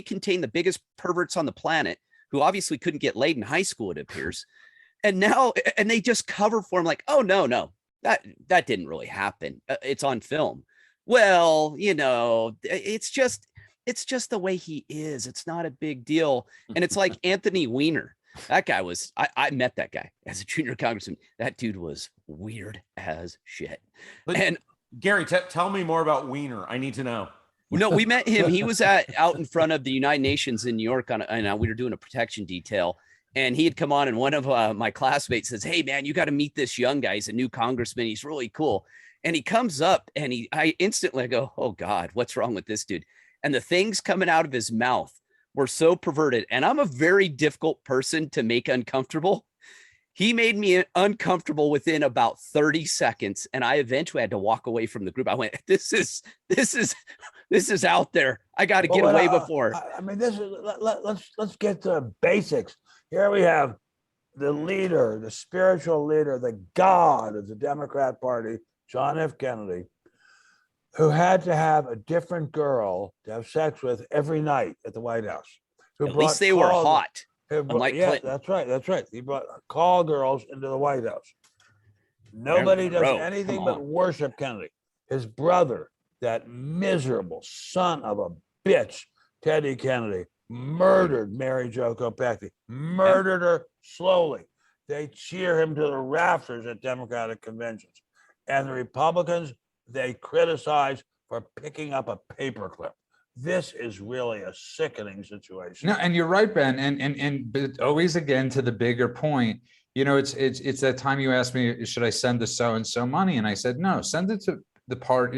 contain the biggest perverts on the planet who obviously couldn't get laid in high school, it appears. And they just cover for him like, oh, no. That didn't really happen. It's on film. Well, it's just the way he is. It's not a big deal. And it's like Anthony Weiner. That guy was, I met that guy as a junior congressman. That dude was weird as shit. And Gary, tell me more about Weiner. I need to know. No, we met him. He was out in front of the United Nations in New York and we were doing a protection detail. And he had come on, and one of my classmates says, "Hey, man, you got to meet this young guy. He's a new congressman. He's really cool." And he comes up, and I instantly go, "Oh God, what's wrong with this dude?" And the things coming out of his mouth were so perverted. And I'm a very difficult person to make uncomfortable. He made me uncomfortable within about 30 seconds, and I eventually had to walk away from the group. I went, "This is out there. I got to get away before." I mean, let's get to basics. Here we have the leader, the spiritual leader, the God of the Democrat Party, John F. Kennedy, who had to have a different girl to have sex with every night at the White House. At least they were hot. Unlike Clinton. That's right. He brought call girls into the White House. Nobody does anything but worship Kennedy. His brother, that miserable son of a bitch, Teddy Kennedy, murdered Mary Jo Kopechne, murdered her slowly. They cheer him to the rafters at Democratic conventions. And the Republicans, they criticize for picking up a paperclip. This is really a sickening situation. No, and you're right, Ben. But always again to the bigger point, it's that time you asked me, should I send the so-and-so money? And I said, no, send it to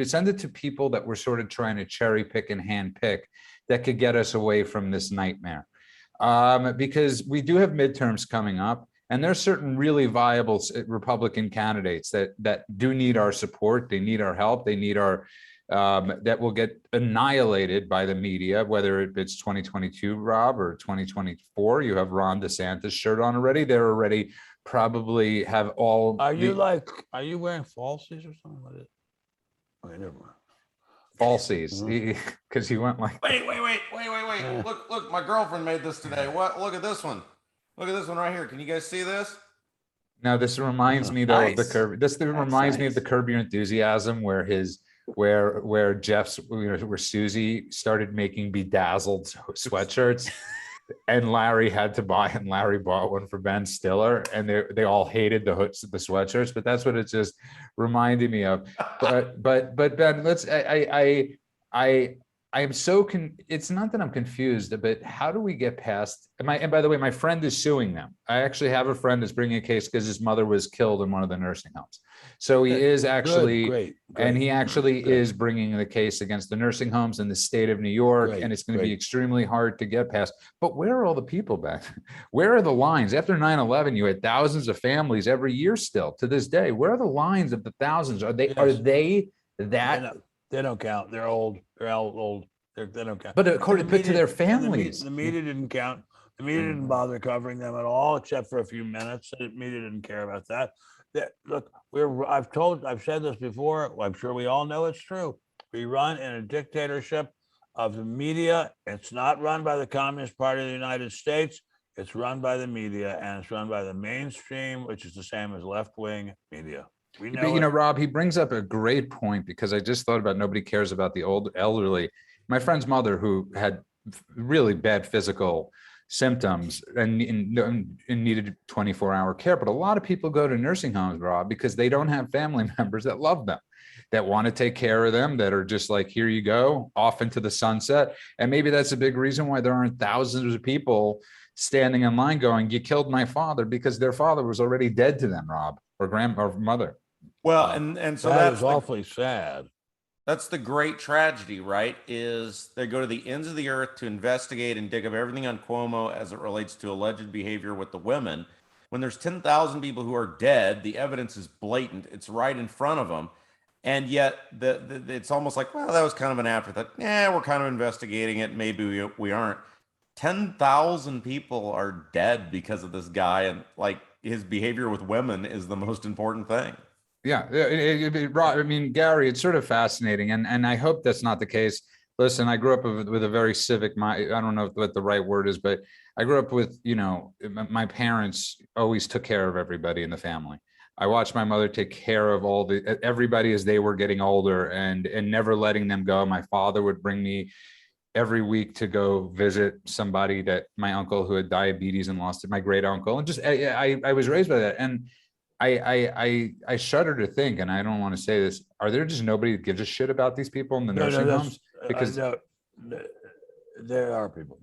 send it to people that we're sort of trying to cherry pick and hand pick that could get us away from this nightmare. Because we do have midterms coming up. And there's certain really viable Republican candidates that do need our support. They need our help. They need our that will get annihilated by the media, whether it's 2022, Rob, or 2024. You have Ron DeSantis shirt on already. They're already probably have all. Are you wearing falsies or something like that? Okay, never mind. Falsies, because he went like. Wait. Look, my girlfriend made this today. What? Look at this one. Look at this one right here. Can you guys see this? No, this reminds me though of the curb. This reminds me of the Curb Your Enthusiasm, where Jeff's, where Susie started making bedazzled sweatshirts, and Larry had to buy, and Larry bought one for Ben Stiller, and they all hated the sweatshirts. But that's what it just reminded me of. But Ben, I'm so it's not that I'm confused, but how do we get past? And by the way, my friend is suing them. I actually have a friend that's bringing a case because his mother was killed in one of the nursing homes. So he is actually, great. And he actually is bringing the case against the nursing homes in the state of New York, and it's going to be extremely hard to get past. But where are all the people back? Where are the lines? After 9/11, you had thousands of families every year still to this day. Where are the lines of the thousands? Are they that? They don't count. They're old. They're all old. They don't count. But according to their families, the media didn't count. The media didn't bother covering them at all, except for a few minutes. The media didn't care about that. Look, I've said this before. I'm sure we all know it's true. We run in a dictatorship of the media. It's not run by the Communist Party of the United States. It's run by the media, and it's run by the mainstream, which is the same as left-wing media. Rob, he brings up a great point, because I just thought about nobody cares about the old elderly. My friend's mother, who had really bad physical symptoms and needed 24-hour care. But a lot of people go to nursing homes, Rob, because they don't have family members that love them, that want to take care of them, that are just like, here you go, off into the sunset. And maybe that's a big reason why there aren't thousands of people standing in line going, you killed my father, because their father was already dead to them, Rob, or mother. Well, and so that's awfully sad. That's the great tragedy, right? Is they go to the ends of the earth to investigate and dig up everything on Cuomo as it relates to alleged behavior with the women. When there's 10,000 people who are dead, the evidence is blatant. It's right in front of them. And yet it's almost like, well, that was kind of an afterthought. Yeah, we're kind of investigating it. Maybe we aren't. 10,000 people are dead because of this guy. And like, his behavior with women is the most important thing. Yeah, I mean, Gary, it's sort of fascinating, and I hope that's not the case. Listen, I grew up with a very civic mind. I don't know what the right word is, but I grew up with, my parents always took care of everybody in the family. I watched my mother take care of everybody as they were getting older, and never letting them go. My father would bring me every week to go visit somebody, that my uncle who had diabetes and lost it, my great uncle, and just I was raised by that. And I shudder to think, and I don't want to say this, are there just nobody that gives a shit about these people in the nursing homes? Because there are people.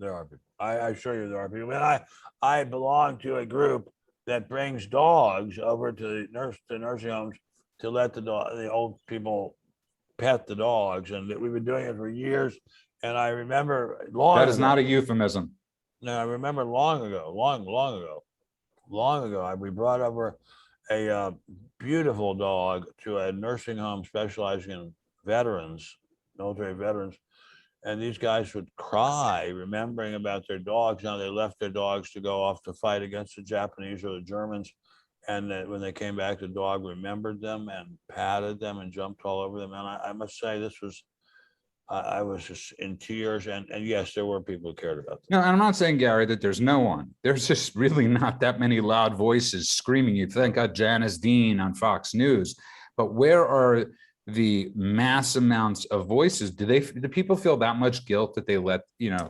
I assure you there are people. And I belong to a group that brings dogs over to the nursing homes to let the old people pet the dogs, and we've been doing it for years. And I remember that is not a euphemism. No, I remember long ago, we brought over a beautiful dog to a nursing home specializing in veterans, military veterans. And these guys would cry, remembering about their dogs. Now they left their dogs to go off to fight against the Japanese or the Germans. And when they came back, the dog remembered them and patted them and jumped all over them. And I must say, I was just in tears. And yes, there were people who cared about them. No, and I'm not saying, Gary, that there's no one. There's just really not that many loud voices screaming. You thank God Janice Dean on Fox News. But where are the mass amounts of voices, do people feel that much guilt that they let, Gary?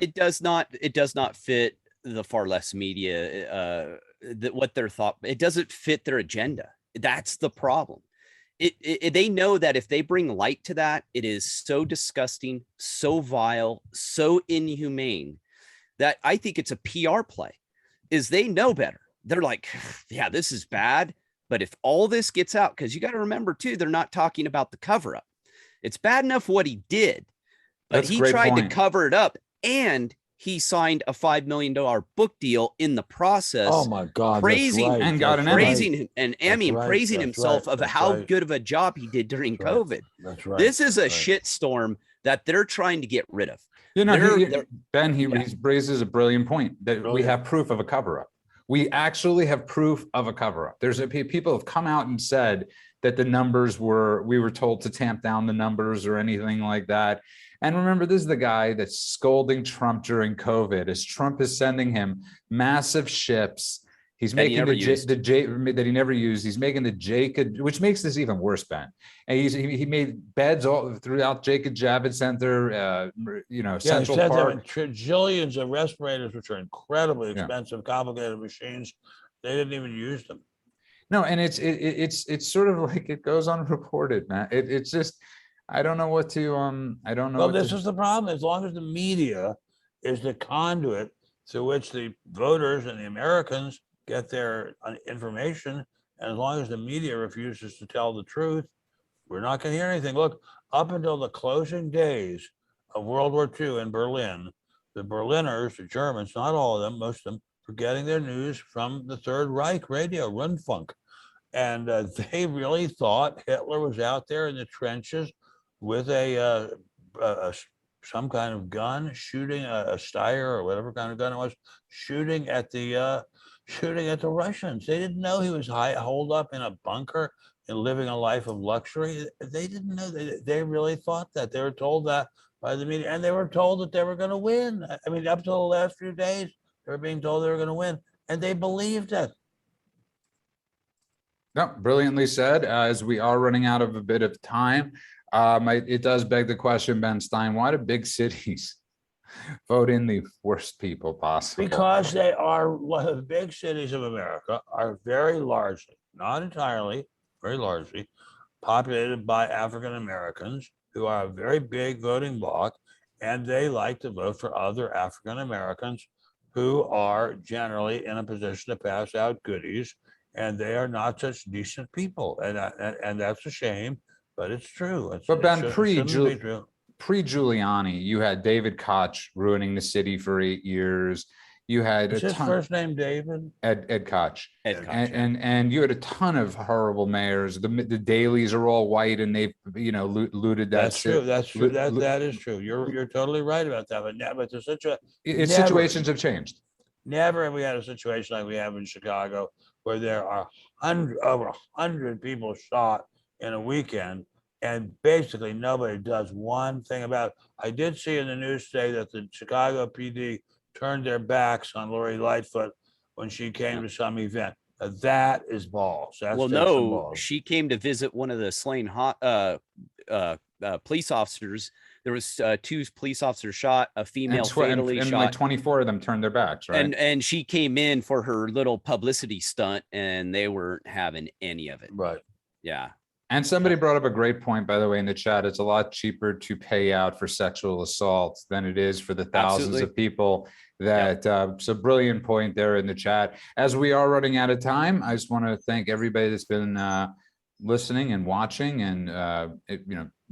It does not fit the far left media, what their thought, it doesn't fit their agenda. That's the problem. They know that if they bring light to that, it is so disgusting, so vile, so inhumane that I think it's a PR play. Is they know better. They're like, yeah, this is bad. But if all this gets out, because you got to remember too, they're not talking about the cover up. It's bad enough what he did, but he tried to cover it up, and he signed a $5 million book deal in the process. Oh my God. Praising that's right. and got an Emmy. praising an Emmy and praising himself of how good of a job he did during COVID. That's right. This is a shitstorm that they're trying to get rid of. Ben, he raises a brilliant point that we have proof of a cover-up. We actually have proof of a cover-up. People have come out and said that the numbers we were told to tamp down the numbers or anything like that. And remember, this is the guy that's scolding Trump during COVID as Trump is sending him massive ships. He's making that he never used. He's making the Jacob, which makes this even worse, Ben. And he made beds all throughout Jacob Javits Center, Central Park. Trillions of respirators, which are incredibly expensive, complicated machines. They didn't even use them. No, and it's sort of like it goes unreported, man. It's just, I don't know what to I don't know. Well, this is the problem. As long as the media is the conduit through which the voters and the Americans get their information, and as long as the media refuses to tell the truth, we're not going to hear anything. Look, up until the closing days of World War II in Berlin, the Berliners, the Germans, not all of them, most of them, were getting their news from the Third Reich radio, Rundfunk. And they really thought Hitler was out there in the trenches with some kind of gun, shooting a Steyr or whatever kind of gun it was, shooting at the Russians. They didn't know he was holed up in a bunker and living a life of luxury. They didn't know. They really thought that. They were told that by the media, and they were told that they were going to win. I mean, up to the last few days, they were being told they were going to win, and they believed it. No, brilliantly said. As we are running out of a bit of time, it does beg the question, Ben Stein, why do big cities vote in the worst people possible? Because they are, one of the big cities of America are very largely, not entirely, very largely populated by African Americans who are a very big voting bloc, and they like to vote for other African Americans who are generally in a position to pass out goodies, and they are not such decent people, and that's a shame, but it's true. But Ben, pre-Giuliani, you had David Koch ruining the city for 8 years. You had his first name David? Ed Koch. Ed Koch, and you had a ton of horrible mayors. The dailies are all white, and they've looted that. That's true. That's true. That is true. You're totally right about that. But there's such a situations have changed. Never have we had a situation like we have in Chicago, where there are over 100 people shot in a weekend, and basically nobody does one thing about it. I did see in the news today that the Chicago PD turned their backs on Lori Lightfoot when she came to some event. That is balls. Balls. She came to visit one of the slain police officers. There was 2 police officers shot, a female fatally shot. Like 24 of them turned their backs, right? And she came in for her little publicity stunt, and they weren't having any of it. Right. Yeah. And somebody brought up a great point, by the way, in the chat. It's a lot cheaper to pay out for sexual assaults than it is for the thousands of people that, so brilliant point there in the chat. As we are running out of time, I just want to thank everybody that's been listening and watching, and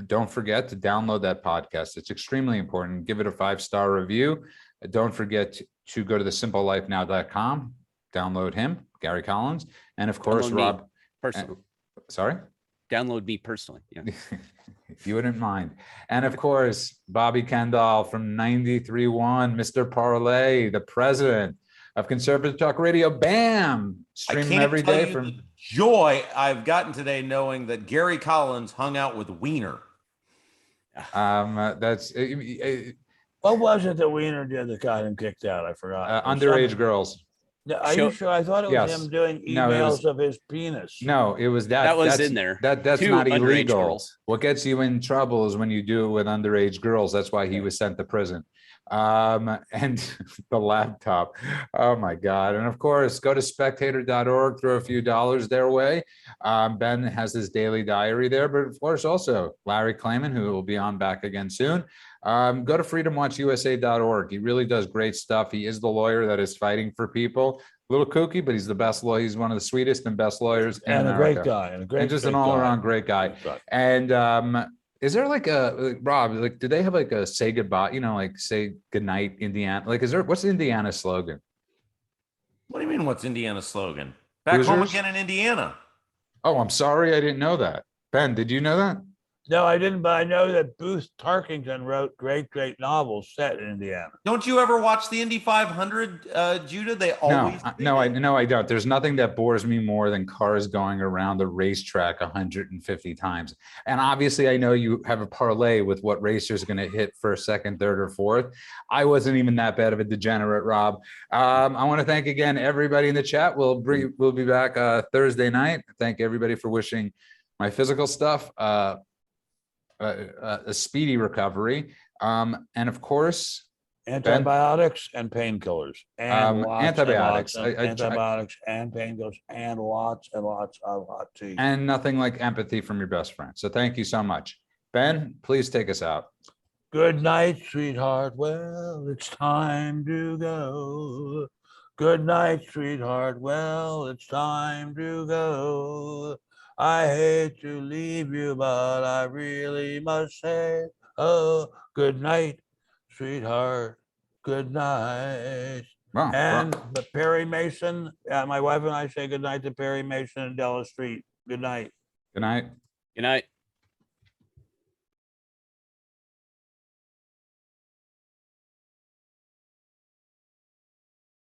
don't forget to download that podcast. It's extremely important. Give it a 5-star review. Don't forget to go to thesimplelifenow.com, download him, Gary Collins, and of course, Rob. Sorry? Download me personally. Yeah. If you wouldn't mind. And of course, Bobby Kendall from 93.1, Mr. Parlay, the president of Conservative Talk Radio. Bam! Streaming every day from the joy I've gotten today knowing that Gary Collins hung out with Wiener. That's what was it that Wiener did that got him kicked out? I forgot. Underage girls. No, are Show- you sure? I thought it was Yes. him doing No, it was- emails of his penis. No, it was that. That was that's- in there. That's Two not underage illegal. girls. What gets you in trouble is when you do it with underage girls. That's why he Okay. was sent to prison. And the laptop. Oh my God. And of course, go to spectator.org, throw a few dollars their way. Ben has his daily diary there, but of course also Larry Klayman, who will be on back again soon. Go to freedomwatchusa.org. He really does great stuff. He is the lawyer that is fighting for people. A little kooky, but he's the best lawyer. He's one of the sweetest and best lawyers in And a America. great guy. And Just an all-around great guy. Great guy. And is there like Rob, like, do they have like a say goodbye, like say goodnight, Indiana? Like, what's the Indiana slogan? What do you mean? What's Indiana's slogan? Back Hoosiers? home again in Indiana. Oh, I'm sorry. I didn't know that. Ben, did you know that? No, I didn't, but I know that Booth Tarkington wrote great novels set in Indiana. Don't you ever watch the Indy 500, Judah? They always No, I don't. There's nothing that bores me more than cars going around the racetrack 150 times. And obviously, I know you have a parlay with what racers are going to hit first, second, third, or fourth. I wasn't even that bad of a degenerate, Rob. I want to thank again everybody in the chat. We'll be back Thursday night. Thank everybody for wishing my physical stuff a speedy recovery. And of course, Antibiotics and painkillers. And antibiotics. Antibiotics and painkillers and lots of hot tea. And nothing like empathy from your best friend. So thank you so much. Ben, please take us out. Good night, sweetheart. Well, it's time to go. Good night, sweetheart. Well, it's time to go. I hate to leave you, but I really must say, oh, good night, sweetheart. Good night. Wow. And Perry Mason, my wife and I say good night to Perry Mason and Della Street. Good night. Good night. Good night.